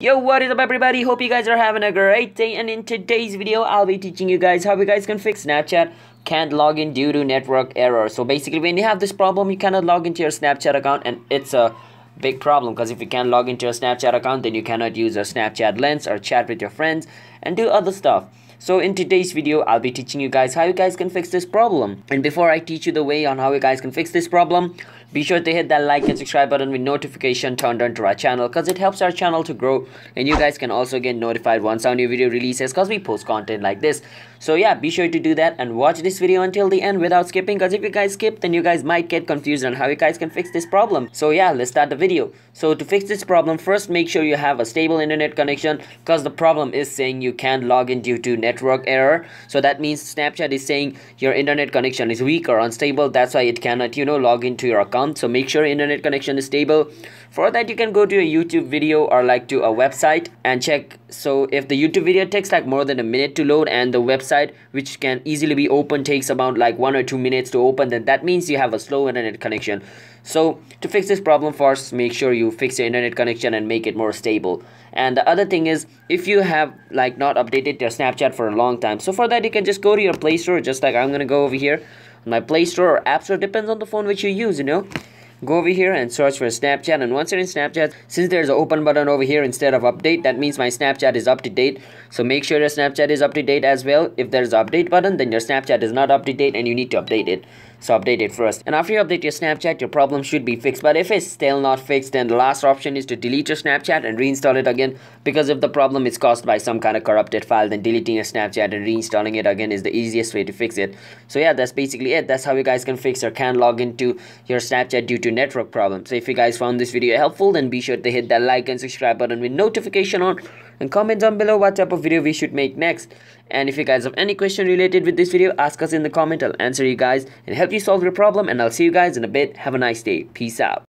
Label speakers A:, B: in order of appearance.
A: Yo, what is up everybody? Hope you guys are having a great day, and in today's video I'll be teaching you guys how you guys can fix Snapchat can't log in due to network error. So basically when you have this problem, you cannot log into your Snapchat account, and it's a big problem because if you can't log into your Snapchat account, then you cannot use your Snapchat lens or chat with your friends and do other stuff. So in today's video, I'll be teaching you guys how you guys can fix this problem. And before I teach you the way on how you guys can fix this problem, be sure to hit that like and subscribe button with notification turned on to our channel, because it helps our channel to grow, and you guys can also get notified once our new video releases because we post content like this. So yeah, be sure to do that and watch this video until the end without skipping, because if you guys skip, then you guys might get confused on how you guys can fix this problem. So yeah, let's start the video. So to fix this problem, first make sure you have a stable internet connection, because the problem is saying you can't log in due to network error. So that means Snapchat is saying your internet connection is weak or unstable. That's why it cannot, log into your account. So make sure internet connection is stable. For that, you can go to a YouTube video or like to a website and check. So if the YouTube video takes like more than a minute to load, and the website, which can easily be opened, takes about like 1 or 2 minutes to open, then that means you have a slow internet connection. So to fix this problem, first make sure you fix your internet connection and make it more stable. And the other thing is, if you have like not updated your Snapchat for a long time, so for that you can just go to your Play Store, just like I'm gonna go over here. My Play Store or App Store, depends on the phone which you use, Go over here and search for Snapchat, and once you're in Snapchat, since there's an open button over here instead of update, that means my Snapchat is up to date. So make sure your Snapchat is up to date as well. If there's an update button, then your Snapchat is not up to date and you need to update it. So update it first, and after you update your Snapchat, your problem should be fixed. But if it's still not fixed, then the last option is to delete your Snapchat and reinstall it again, because if the problem is caused by some kind of corrupted file, then deleting your Snapchat and reinstalling it again is the easiest way to fix it. So yeah, that's basically it. That's how you guys can fix or can log into your Snapchat due to network problems. So if you guys found this video helpful, then be sure to hit that like and subscribe button with notification on, and comment down below what type of video we should make next. And if you guys have any question related with this video, ask us in the comment. I'll answer you guys and help you solve your problem, and I'll see you guys in a bit. Have a nice day. Peace out.